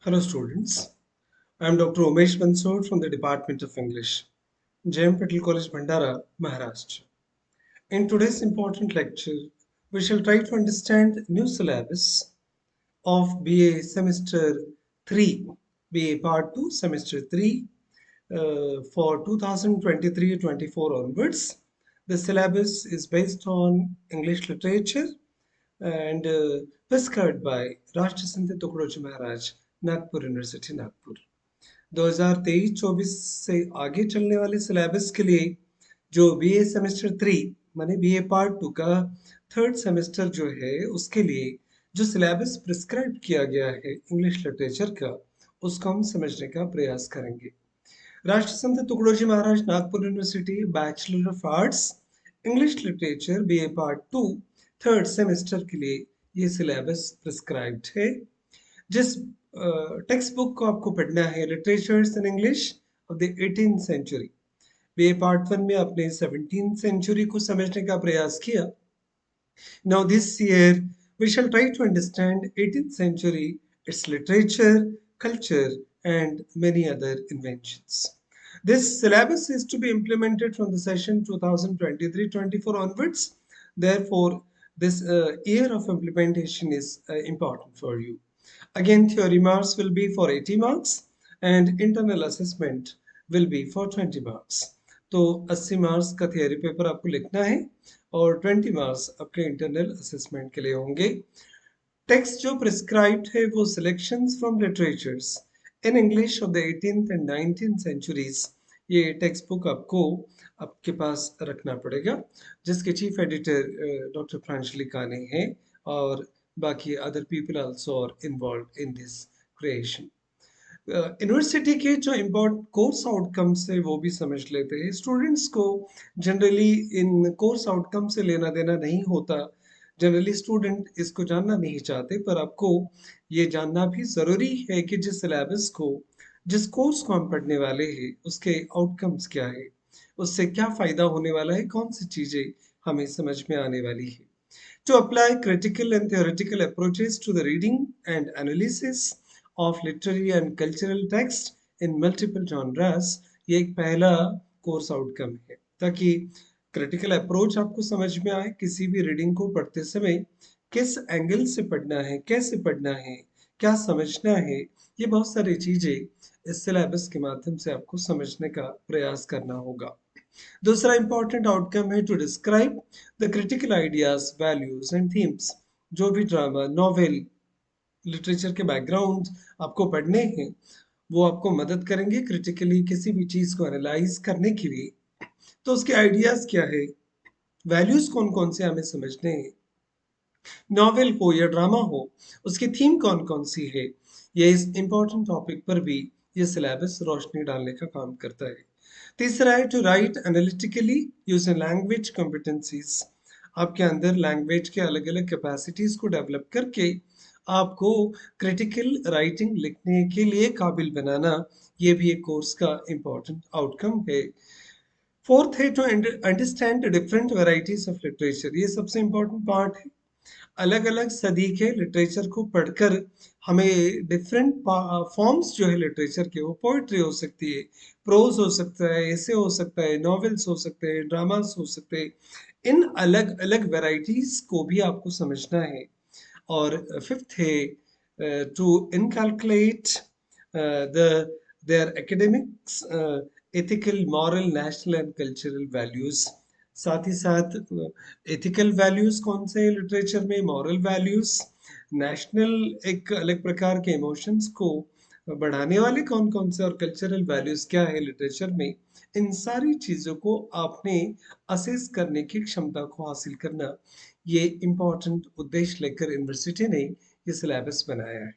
Hello students, I am Dr. Umesh Bansod from the Department of English, JM Patel College, Bhandara, Maharashtra. In today's important lecture, we shall try to understand new syllabus of BA Semester 3, BA Part 2, Semester 3 for 2023-24 onwards. The syllabus is based on English literature and prescribed by Rashtrasant Tukadoji Maharaj, Nagpur University, Nagpur. 2023-24 से आगे चलने वाले syllabus के लिए जो BA semester 3 माने BA part 2 का third semester जो है उसके लिए जो सिलेबस प्रिस्क्राइब किया गया है इंग्लिश लिटरेचर का उसको हम समझने का प्रयास करेंगे। Rashtrasant Tukdoji Maharaj Nagpur university bachelor of arts English literature BA part 2 third semester के लिए ये सिलेबस प्रिस्क्राइब्ड है। जिस टेक्स्ट बुक को आपको पढ़ना है literatures in English of the 18th century. B part 1 में आपने 17th सेंचुरी को समझने का प्रयास किया। Now this year we shall try to understand 18th century, its literature, culture and many other inventions. This syllabus is to be implemented from the session 2023-24 onwards. Therefore, this year of implementation is important for you. Again, theory marks will be for 80 marks and internal assessment will be for 20 marks. तो 80 marks का theory paper आपको लिखना है और 20 marks आपके internal assessment के लिए होंगे। टेक्स्ट जो प्रिस्क्राइब्ड है वो selections from literatures in English of the 18th and 19th centuries. ये टेक्स्ट बुक आपको आपके पास रखना पड़ेगा जिसके चीफ एडिटर डॉक्टर प्रांजलि काने हैं और बाकी other people also are involve in this creation. University के जो इम्पोर्टेंट कोर्स आउटकम्स है वो भी समझ लेते हैं। स्टूडेंट्स को जनरली इन कोर्स आउटकम से लेना देना नहीं होता। जनरली स्टूडेंट इसको जानना नहीं चाहते, पर आपको ये जानना भी ज़रूरी है कि जिस सिलेबस को जिस कोर्स को हम पढ़ने वाले हैं उसके आउटकम्स क्या है, उससे क्या फ़ायदा होने वाला है, कौन सी चीज़ें हमें समझ में आने वाली है। To apply critical and theoretical approaches to the reading and analysis of literary and cultural text in multiple genres, ये एक पहला कोर्स आउटकम है ताकि क्रिटिकल अप्रोच आपको समझ में आए। किसी भी रीडिंग को पढ़ते समय किस एंगल से पढ़ना है, कैसे पढ़ना है, क्या समझना है, ये बहुत सारी चीजें इस सिलेबस के माध्यम से आपको समझने का प्रयास करना होगा। दूसरा इंपॉर्टेंट आउटकम है to describe the critical ideas, values and themes. जो भी ड्रामा, नॉवेल, लिटरेचर के बैकग्राउंड आपको पढ़ने हैं वो आपको मदद करेंगे क्रिटिकली किसी भी चीज को एनालाइज करने के लिए। तो उसके आइडियाज क्या है, वैल्यूज कौन कौन से हमें समझने हैं, नॉवेल हो या ड्रामा हो उसकी थीम कौन कौन सी है, ये इस इंपॉर्टेंट टॉपिक पर भी ये सिलेबस रोशनी डालने का काम करता है। तीसरा है to write analytically using language competencies. आपके अंदर लैंग्वेज के अलग अलग कैपेसिटीज को डेवलप करके आपको क्रिटिकल राइटिंग लिखने के लिए काबिल बनाना, ये भी एक कोर्स का इम्पोर्टेंट आउटकम है। फोर्थ है to understand different varieties of literature. ये सबसे इम्पोर्टेंट पार्ट है। अलग अलग सदी के लिटरेचर को पढ़कर हमें डिफरेंट फॉर्म्स जो है लिटरेचर के, वो पोइट्री हो सकती है, प्रोज हो सकता है, ऐसे हो सकता है, नॉवेल्स हो सकते हैं, ड्रामास हो सकते हैं। इन अलग अलग वेराइटीज को भी आपको समझना है। और फिफ्थ है to inculcate the their academics, ethical, moral, national and cultural values. साथ ही साथ एथिकल वैल्यूज कौन से हैं लिटरेचर में, मॉरल वैल्यूज, नेशनल एक अलग प्रकार के इमोशंस को बढ़ाने वाले कौन कौन से, और कल्चरल वैल्यूज क्या है लिटरेचर में। इन सारी चीजों को आपने असेस करने की क्षमता को हासिल करना, ये इम्पोर्टेंट उद्देश्य लेकर यूनिवर्सिटी ने ये सिलेबस बनाया है।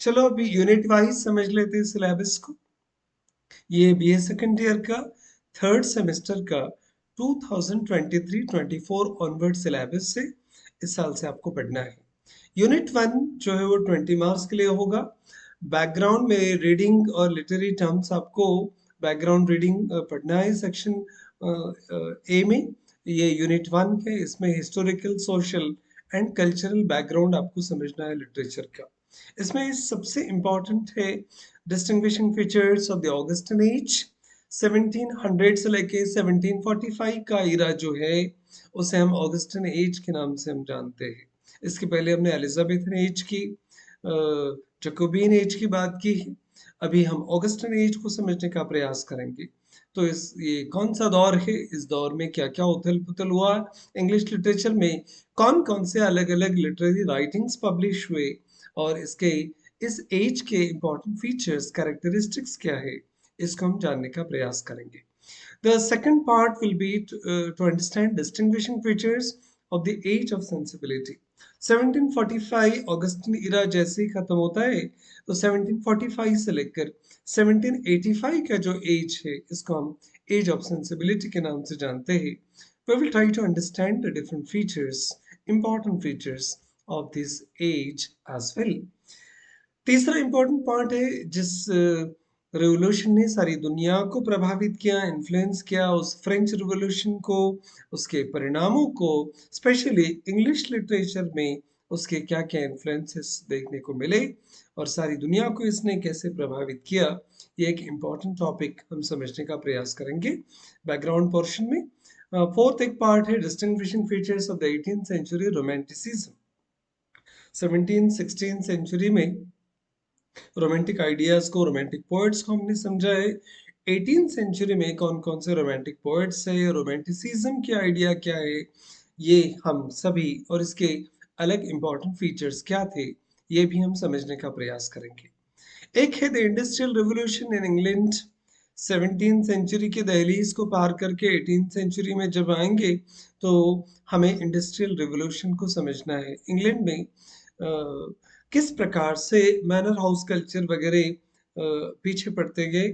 चलो अभी यूनिट वाइज समझ लेते हैं सिलेबस को। ये बीए सेकेंड ईयर का थर्ड सेमेस्टर का 2023-24 ऑनवर्ड सिलेबस से इस साल से आपको पढ़ना है। यूनिट 1 जो है वो 20 मार्क्स के लिए होगा। बैकग्राउंड में रीडिंग और लिटरेरी टर्म्स आपको बैकग्राउंड रीडिंग पढ़ना है सेक्शन ए में। ये यूनिट 1 है, इसमें historical, social and cultural background आपको समझना है लिटरेचर का। इसमें सबसे इम्पोर्टेंट है distinguishing features of the Augustan age. 1700 से लेके 1745 का इरा जो है उसे हम ऑगस्टन एज के नाम से हम जानते हैं। इसके पहले हमने एलिजाबेथन एज की, जैकोबियन एज की बात की। अभी हम ऑगस्टन एज को समझने का प्रयास करेंगे। तो इस ये कौन सा दौर है, इस दौर में क्या क्या उथल पुथल हुआ, इंग्लिश लिटरेचर में कौन कौन से अलग अलग लिटरेरी राइटिंग्स पब्लिश हुए, और इसके इस एज के इम्पोर्टेंट फीचर्स कैरेक्टरिस्टिक्स क्या है, इसको हम जानने का प्रयास करेंगे। The second part will be to understand distinguishing features of the age of sensibility. 1745 Augustine इरा जैसे ही खत्म होता है तो 1745 से लेकर 1785 का जो एज है इसको हम एज ऑफ सेंसिबिलिटी के नाम से जानते हैं। We will try to understand the different features, important features of this age as well. तीसरा इम्पोर्टेंट पॉइंट है जिस रेवोल्यूशन ने सारी दुनिया को प्रभावित किया, इन्फ्लुएंस किया, उस फ्रेंच रेवोल्यूशन को, उसके परिणामों को, स्पेशली इंग्लिश लिटरेचर में उसके क्या क्या इन्फ्लुएंसेस देखने को मिले और सारी दुनिया को इसने कैसे प्रभावित किया, ये एक इम्पोर्टेंट टॉपिक हम समझने का प्रयास करेंगे बैकग्राउंड पोर्शन में। फोर्थ एक पार्ट है distinguishing features of the 18th century romanticism. 17th-16th century में रोमांटिक आइडियाज को, रोमांटिक पोएट्स को हमने समझा है। 18th सेंचुरी में कौन कौन से रोमांटिक पोएट्स है, रोमांटिसिज्म की आइडिया क्या है, ये हम सभी, और इसके अलग इंपॉर्टेंट फीचर्स क्या थे, ये भी हम समझने का प्रयास करेंगे। एक है the industrial revolution in England. 17th century के दहलीज को पार करके 18th सेंचुरी में जब आएंगे तो हमें इंडस्ट्रियल रेवोल्यूशन को समझना है। इंग्लैंड में किस प्रकार से मैनर हाउस कल्चर वगैरह पीछे पड़ते गए,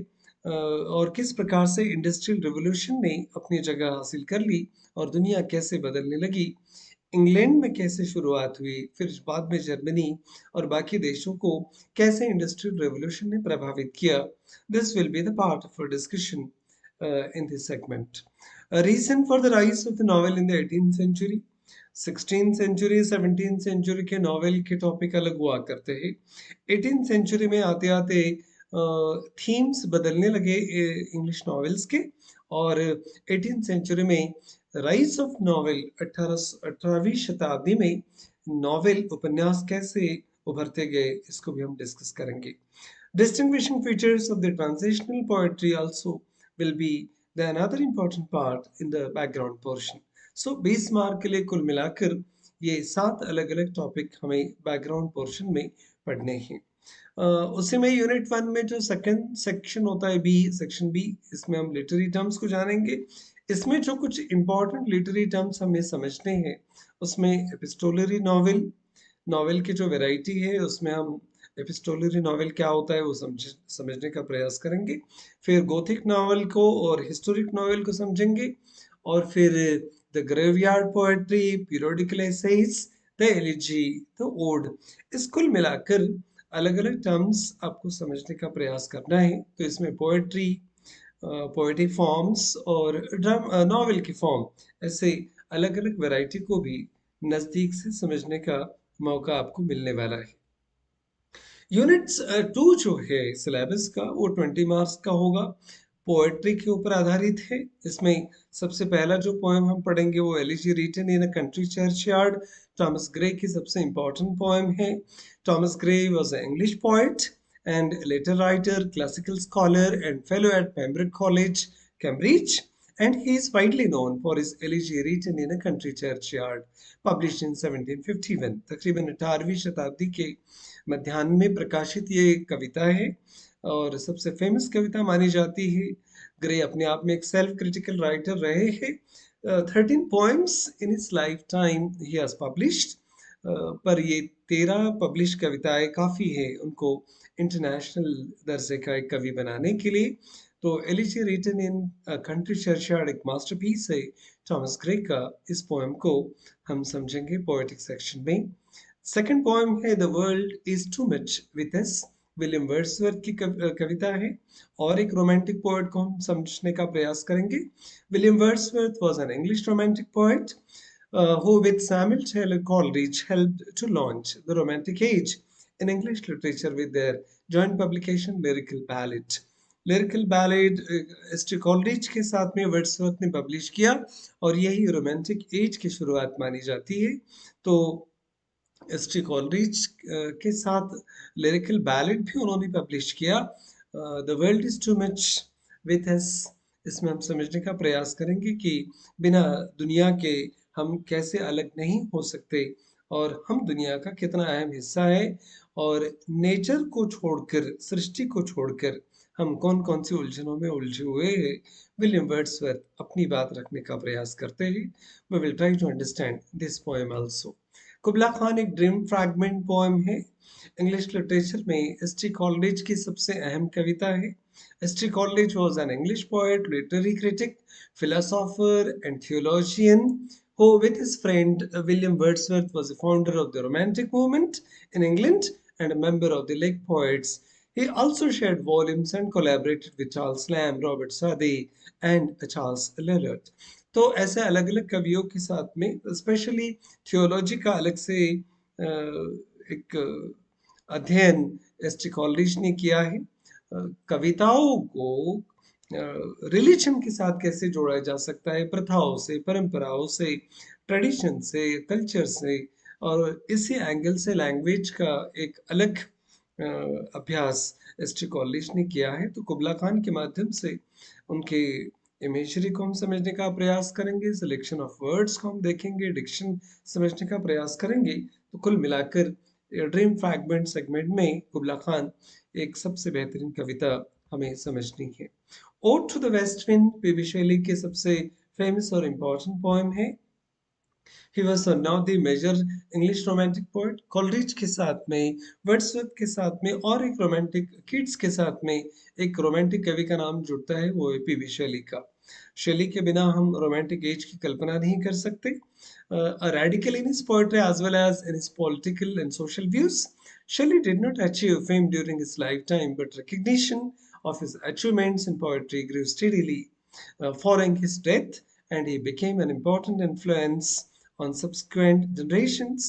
और किस प्रकार से इंडस्ट्रियल रिवॉल्यूशन ने अपनी जगह हासिल कर ली और दुनिया कैसे बदलने लगी। इंग्लैंड में कैसे शुरुआत हुई, फिर बाद में जर्मनी और बाकी देशों को कैसे इंडस्ट्रियल रेवोल्यूशन ने प्रभावित किया। This will be the part of a discussion in this segment. Reason for the rise of the novel in the 18th century. 16th century 17th century के नॉवेल के टॉपिक अलग हुआ करते हैं। 18th सेंचुरी में आते आते थीम्स बदलने लगे इंग्लिश नॉवेल्स के, और 18th सेंचुरी में राइज ऑफ नॉवेल 18वीं शताब्दी में नॉवेल उपन्यास कैसे उभरते गए, इसको भी हम डिस्कस करेंगे। Distinguishing features of the transitional poetry also will be the another important part in the background portion. So 20 mark के लिए कुल मिलाकर ये 7 अलग अलग टॉपिक हमें बैकग्राउंड पोर्शन में पढ़ने हैं। उसी में यूनिट 1 में जो सेकंड सेक्शन होता है बी, सेक्शन बी, इसमें हम लिटरेरी टर्म्स को जानेंगे। इसमें जो कुछ इंपॉर्टेंट लिटरेरी टर्म्स हमें समझने हैं उसमें एपिस्टोलरी नॉवेल, नॉवेल की जो वैरायटी है उसमें हम एपिस्टोलरी नॉवेल क्या होता है वो समझने का प्रयास करेंगे। फिर गोथिक नॉवेल को और हिस्टोरिक नॉवेल को समझेंगे, और फिर the graveyard poetry, periodical essays, the elegy, the ode, इस कुल मिलाकर अलग अलग टर्म्स आपको समझने का प्रयास करना है। तो इसमें पोएट्री, पोएटिक फॉर्म्स और ड्राम नॉवेल की फॉर्म, ऐसे अलग अलग वैरायटी को भी नज़दीक से समझने का मौका आपको मिलने वाला है। यूनिट्स 2 जो है सिलेबस का वो 20 मार्क्स का होगा, पोएट्री के ऊपर आधारित है। इसमें सबसे पहला जो पोएम हम पढ़ेंगे वो elegy written in a country churchyard, Thomas Gray की सबसे इम्पोर्टेंट पोएम है। Thomas Gray was an English poet and later writer, classical scholar and fellow at Pembroke College, Cambridge, and he is widely known for his elegy written in a country churchyard, published in 1751। तकरीबन 18वीं शताब्दी के मध्याह्न में प्रकाशित ये कविता है और सबसे फेमस कविता मानी जाती है। ग्रे अपने आप में एक सेल्फ क्रिटिकल राइटर रहे हैं। 13 poems in his lifetime he has published, पर ये 13 पब्लिश कविताएं काफ़ी है उनको इंटरनेशनल दर्जे का एक कवि बनाने के लिए। तो elegy written in country churchyard एक मास्टरपीस है थॉमस ग्रे का। इस पोएम को हम समझेंगे पोएटिक सेक्शन में। सेकंड पोएम है the world is too much with us, William Wordsworth की कविता है, और एक रोमांटिक पोएट को हम समझने का प्रयास करेंगे। William Wordsworth was an English romantic poet who with Samuel Taylor Coleridge helped to launch the Romantic Age in English literature with their joint publication Lyrical Ballad. Lyrical ballad ST Coleridge के साथ में Wordsworth ने publish किया और यही romantic as की शुरुआत मानी जाती है। तो एसटी कॉलरिज के साथ लिरिकल बैलेड भी उन्होंने पब्लिश किया। The world is too much with अस, इसमें हम समझने का प्रयास करेंगे कि बिना दुनिया के हम कैसे अलग नहीं हो सकते और हम दुनिया का कितना अहम हिस्सा है और नेचर को छोड़कर, सृष्टि को छोड़कर हम कौन कौन सी उलझनों में उलझे हुए हैं, विलियम वर्ड्सवर्थ अपनी बात रखने का प्रयास करते हैं। We will try to understand this poem also. Kubla Khan एक ड्रीम फ्रैगमेंट पोएम है। इंग्लिश लिटरेचर में एस टी कॉलरिज की सबसे अहम कविता है। S T Coleridge was an English poet, literary critic, philosopher and theologian who, with his friend William Wordsworth, was a founder of the Romantic movement in England and a member of the Lake Poets. He also shared volumes and collaborated with Charles Lamb, Robert Southey, and Charles Eliot. तो ऐसे अलग अलग कवियों के साथ में specially theology का अलग से एक अध्ययन एस टी कॉलरिज ने किया है। कविताओं को रिलीजन के साथ कैसे जोड़ा जा सकता है, प्रथाओं से, परंपराओं से, ट्रेडिशन से, कल्चर से, और इसी एंगल से लैंग्वेज का एक अलग अभ्यास एस टी कॉलरिज ने किया है। तो कुबला खान के माध्यम से उनके इमेजरी को हम समझने का प्रयास करेंगे, सिलेक्शन ऑफ वर्ड्स को हम देखेंगे, डिक्शन समझने का प्रयास करेंगे। तो कुल मिलाकर ड्रीम फ्रैगमेंट सेगमेंट में कुबला खान एक सबसे बेहतरीन कविता हमें समझनी है। Ode to the west wind PB Shelley के सबसे फेमस और इम्पोर्टेंट पोएम है। He was one of the major English romantic poet. Coleridge के साथ में, वर्ड्सवर्थ के साथ में और एक रोमांटिक किड्स के साथ में एक रोमांटिक कवि का नाम जुड़ता है, वो है पीबी शैली का। शैली के बिना हम रोमांटिक एज की कल्पना नहीं कर सकते। A radical in his poetry as well as in his political and social views, Shelley did not achieve fame during his lifetime, but recognition of his achievements in poetry grew steadily following his death, and he became an important influence on subsequent generations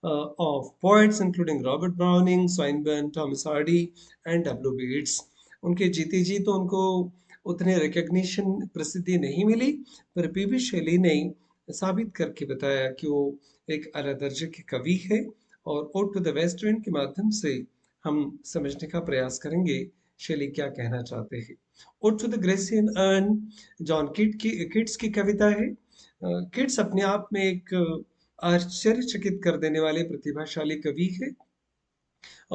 of poets including Robert Browning, Swinburne, Thomas Hardy and W.B. Yeats. उनके जीते जी तो उनको उतने recognition, प्रसिद्धि नहीं मिली, पर PB Shelley ने साबित करके बताया कि वो एक आला दर्जे के कवि है। और ode to the west wind के माध्यम से हम समझने का प्रयास करेंगे शैली क्या कहना चाहते हैं। Ode to the Grecian urn John Keats की कविता है। किट्स अपने आप में एक आश्चर्यचकित कर देने वाले प्रतिभाशाली कवि है।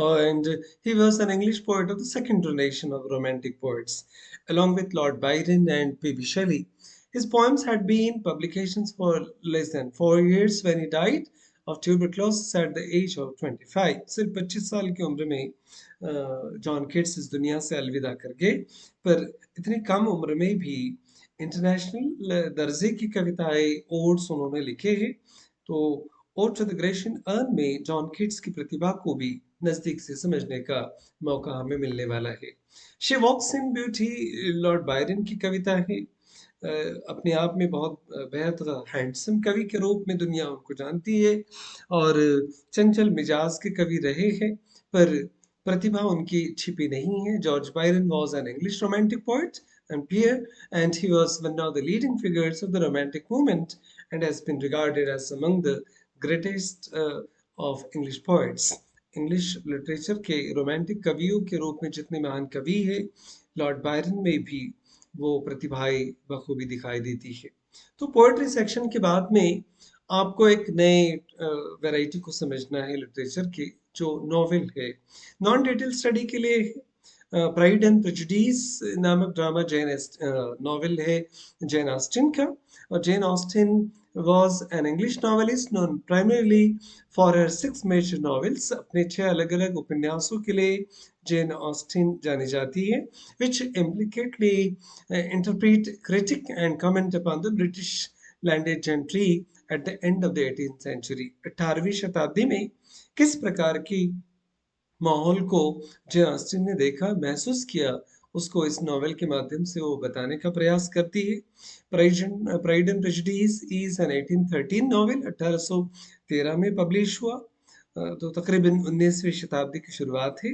And he was an English poet of the second generation of Romantic poets, along with Lord Byron and P.B. Shelley. His poems had been publications for less than 4 years when he died of tuberculosis at the age of 25. सिर्फ 25 साल की उम्र में John kits इस दुनिया से अलविदा कर गए, पर इतनी कम उम्र में भी इंटरनेशनल दर्जे की कविताएं, ओड्स उन्होंने लिखे हैं। तो ode to the Grecian urn में जॉन किट्स की प्रतिभा को भी नजदीक से समझने का मौका हमें मिलने वाला है। She walks in beauty Lord Byron की कविता है। अपने आप में बहुत बेहद हैंडसम कवि के रूप में दुनिया उनको जानती है और चंचल मिजाज के कवि रहे हैं, पर प्रतिभा उनकी छिपी नहीं है। George Byron was an English romantic poet and peer, and he was one of the leading figures of the Romantic movement and has been regarded as among the greatest of English poets. English literature के romantic कवियों के रूप में जितने महान कवि है, Lord Byron में भी वो प्रतिभाएं बखूबी दिखाई देती है। तो पोएट्री सेक्शन के बाद में आपको एक नए वैरायटी को समझना है लिटरेचर के, जो नॉवेल है। नॉन डिटेल स्टडी के लिए प्राइड एंड प्रेजुडिस नामक ड्रामा नॉवेल है जेन ऑस्टिन का। और Jane Austen was an English novelist known primarily for her 6 major novels. अपने 6 अलग अलग उपन्यासों के लिए जेन ऑस्टिन जानी जाती है, which implicitly interpret, critique and comment upon the British landed gentry at the end of the 18th century. 18वीं शताब्दी में किस प्रकार की माहौल को जेन ऑस्टिन ने देखा, महसूस किया, उसको इस नॉवेल के माध्यम से वो बताने का प्रयास करती है। Pride and prejudice is an 1813 novel, 1813 में पब्लिश हुआ। तो तकरीबन 19वीं शताब्दी की शुरुआत है.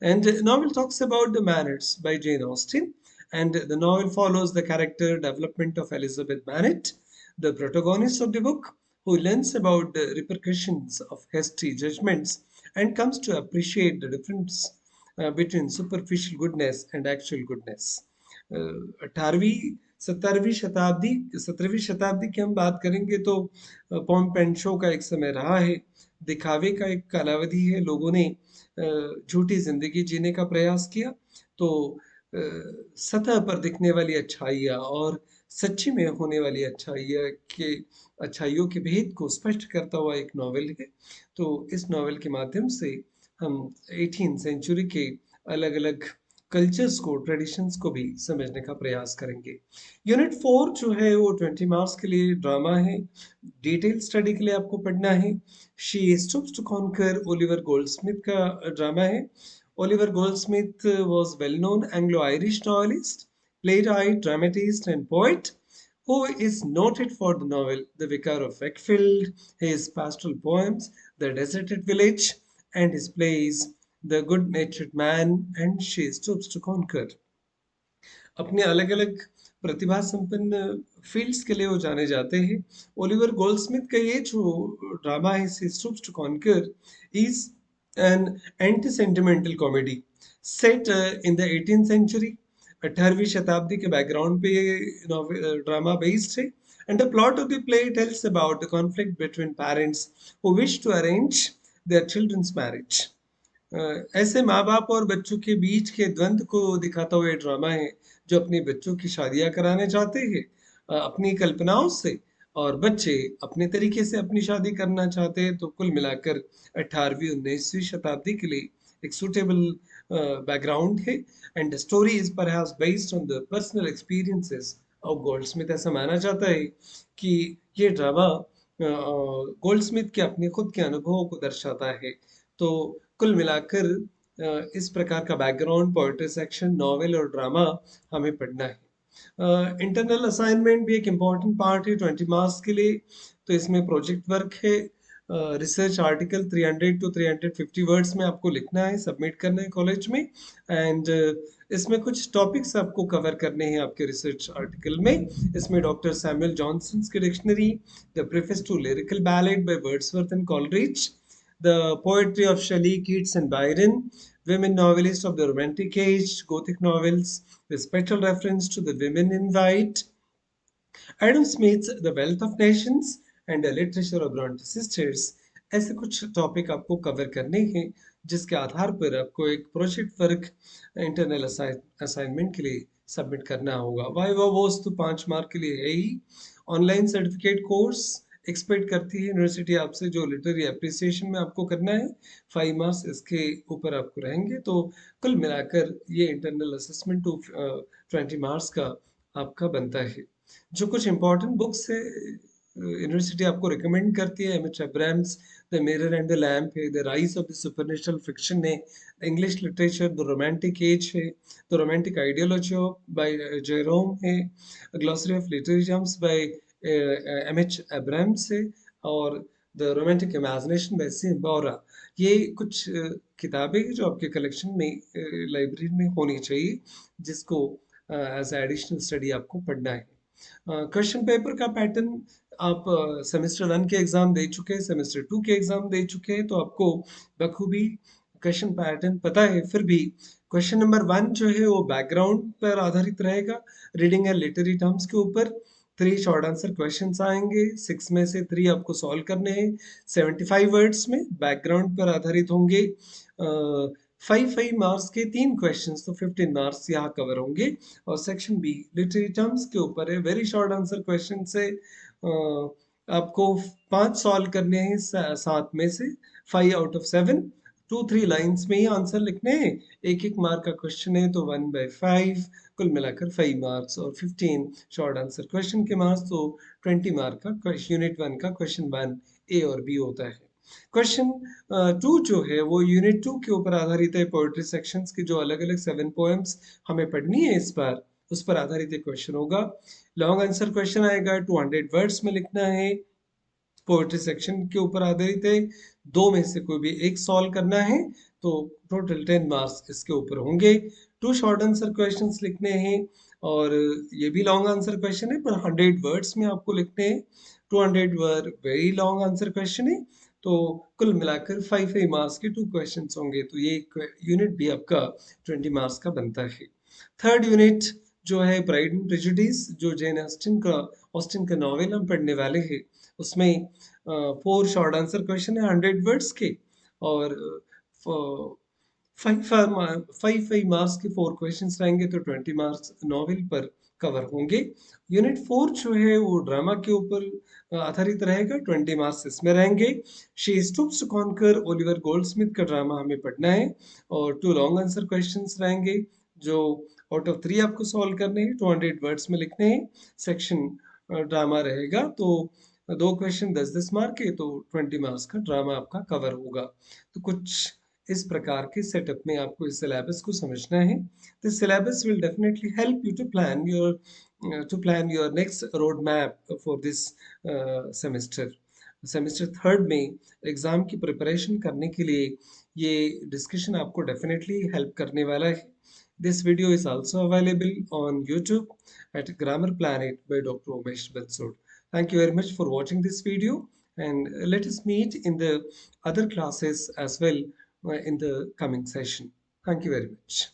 And novel talks about the manners by Jane Austen. And the novel follows the character development of Elizabeth Bennet, the protagonist of the book, who learns about the repercussions of hasty judgments and comes to appreciate the difference between superficial goodness and actual goodness. 18वीं 17वीं शताब्दी की हम बात करेंगे तो pomp and show का एक समय रहा है. दिखावे का एक कालावधि है. लोगों ने झूठी जिंदगी जीने का प्रयास किया. तो सतह पर दिखने वाली अच्छाइयाँ और सच्ची में होने वाली अच्छाइयों के भेद को स्पष्ट करता हुआ एक नॉवेल है. तो इस नॉवेल के माध्यम से हम 18th सेंचुरी के अलग अलग कल्चर्स को, ट्रेडिशंस को भी समझने का प्रयास करेंगे. यूनिट 4 जो है वो 20 मार्क्स के लिए ड्रामा है. डिटेल स्टडी के लिए आपको पढ़ना है. She stoops to conquer Oliver Goldsmith का ड्रामा है. Oliver Goldsmith was well-known Anglo-Irish novelist, playwright, dramatist, and poet who is noted for the novel The Vicar of Wakefield, his pastoral poems The Deserted Village, and his plays The Good-Natured Man and She Stoops to Conquer. अपने अलग अलग प्रतिभा संपन्न fields के लिए वो जाने जाते हैं. ओलिवर गोल्डस्मिथ का ये जो ड्रामा है she stoops to conquer is an anti sentimental comedy set in the 18th century. 18वीं शताब्दी के बैकग्राउंड पे ये ड्रामा बेस्ड है. And the plot of the play tells about the conflict between parents who wish to arrange their children's marriage. ऐसे माँ बाप और बच्चों के बीच के द्वंद्व को दिखाता हुआ ड्रामा है जो अपने बच्चों की शादियां कराने चाहते हैं अपनी कल्पनाओं से, और बच्चे अपने तरीके से अपनी शादी करना चाहते हैं. तो कुल मिलाकर 18वीं 19वीं शताब्दी के लिए एक सूटेबल बैकग्राउंड है. And story is perhaps based on the personal experiences of Goldsmith. ऐसा माना जाता है कि ये ड्रामा गोल्डस्मिथ के अपने खुद के अनुभवों को दर्शाता है. तो कुल मिलाकर इस प्रकार का बैकग्राउंड, पोएट्री सेक्शन, नॉवेल और ड्रामा हमें पढ़ना है. इंटरनल असाइनमेंट भी एक इम्पॉर्टेंट पार्ट है 20 मार्क्स के लिए. तो इसमें प्रोजेक्ट वर्क है. रिसर्च आर्टिकल 300 to 350 वर्ड्स में आपको लिखना है, सबमिट करना है कॉलेज में. एंड इसमें कुछ टॉपिक्स आपको कवर करने हैं आपके रिसर्च आर्टिकल में. इसमें डॉक्टर सैमुअल जॉनसन की dictionary, the preface to lyrical ballad by Wordsworth and Coleridge, the poetry of Shelley, Keats, and Byron, women novelists of the Romantic Age, Gothic novels, with special reference to the women in white, Adam Smith's The Wealth of Nations, and the literature of Bronte sisters. ऐसे कुछ topic आपको cover करने हैं जिसके आधार पर आपको एक project work internal assignment के लिए सबमिट करना होगा. वाइवा वोस तो 5 मार्क के लिए है ही. ऑनलाइन सर्टिफिकेट कोर्स एक्सपेक्ट करती है यूनिवर्सिटी आपसे जो लिटरेरी अप्रिसिएशन में आपको करना है. 5 मार्क्स इसके ऊपर आपको रहेंगे. तो कुल मिलाकर ये इंटरनल असेसमेंट टू 20 मार्क्स का आपका बनता है. जो कुछ इंपॉर्टेंट बुक्स है यूनिवर्सिटी आपको रिकमेंड करती है, M H Abrams the mirror and the lamp है, the rise of the supernatural fiction है, English literature the romantic age है, the romantic ideology by Jerome है, glossary of literatures by M H Abrams है, और the romantic imagination by C Bowra. ये कुछ किताबें जो आपके कलेक्शन में लाइब्रेरी में होनी चाहिए, जिसको एज एडिशनल स्टडी आपको पढ़ना है. क्वेश्चन पेपर का पैटर्न आप सेमेस्टर 1 के एग्जाम दे चुके हैं, सेमेस्टर 2 के एग्जाम दे चुके हैं, तो आपको बखूबी क्वेश्चन पैटर्न पता है. फिर भी क्वेश्चन नंबर 1 जो है वो बैकग्राउंड पर आधारित रहेगा, रीडिंग एंड लिटरेरी टर्म्स के ऊपर. 3 शॉर्ट आंसर क्वेश्चंस आएंगे, 6 में से 3 आपको सॉल्व करने हैं 75 वर्ड्स में, बैकग्राउंड पर आधारित होंगे. 5 मार्क्स के 3 क्वेश्चंस, तो 15 मार्क्स यहाँ कवर होंगे. और सेक्शन बी लिटरेरी टर्म्स के ऊपर है, वेरी शॉर्ट आंसर क्वेश्चन से आपको 5 सॉल्व करने हैं 7 में से, 5 आउट ऑफ 7, 2-3 लाइन्स में ही आंसर लिखने हैं. 1-1 मार्क का क्वेश्चन है तो 1/5, कुल मिलाकर 5 मार्क्स. और 15 शॉर्ट आंसर क्वेश्चन के मार्क्स, तो 20 मार्क का यूनिट 1 का क्वेश्चन 1 ए और बी होता है. क्वेश्चन 2 जो है वो यूनिट 2 के ऊपर आधारित है. पोएट्री सेक्शंस की जो अलग अलग 7 पोएम्स हमें पढ़नी है इस बार, उस पर आधारित एक क्वेश्चन होगा. लॉन्ग आंसर क्वेश्चन आएगा, 200 वर्ड्स में लिखना है. पोएट्री सेक्शन के ऊपर आधारित है, दो में से कोई भी एक सॉल्व करना है तो टोटल 10 मार्क्स इसके ऊपर होंगे। टू शॉर्ट आंसर क्वेश्चंस लिखने हैं और ये भी लॉन्ग आंसर क्वेश्चन है पर 100 वर्ड्स में आपको लिखने हैं। 200 word very long answer question है। तो कुल मिलाकर 5 मार्क्स के 2 क्वेश्चंस होंगे, तो ये यूनिट भी आपका 20 मार्क्स का बनता है। थर्ड यूनिट जो है प्राइड एंड प्रेजुडिस, जो जेन ऑस्टिन का नॉवेल हम पढ़ने वाले हैं, उसमें 4 शॉर्ट आंसर क्वेश्चन है 100 वर्ड्स के और 5 मार्क्स के 4 क्वेश्चंस रहेंगे, तो 20 मार्क्स नॉवेल पर कवर होंगे। यूनिट 4 जो है वो ड्रामा के ऊपर आधारित रहेगा, 20 मार्क्स इसमें रहेंगे। She stoops to conquer Oliver Goldsmith का ड्रामा हमें पढ़ना है और 2 लॉन्ग आंसर क्वेश्चंस रहेंगे जो आउट ऑफ 3 आपको सॉल्व करने हैं, 200 वर्ड्स में लिखने हैं। सेक्शन ड्रामा रहेगा, तो 2 क्वेश्चन 10-10 मार्क के, तो 20 मार्क्स का ड्रामा आपका कवर होगा। तो कुछ इस प्रकार के सेटअप में आपको इस सिलेबस को समझना है। This syllabus will definitely help you to plan your next road map for this semester. Semester third में एग्जाम की प्रिपरेशन करने के लिए ये डिस्कशन आपको डेफिनेटली हेल्प करने वाला है। This video is also available on YouTube at Grammar Planet by Dr. Umesh Bansod. Thank you very much for watching this video, and let us meet in the other classes as well in the coming session. Thank you very much.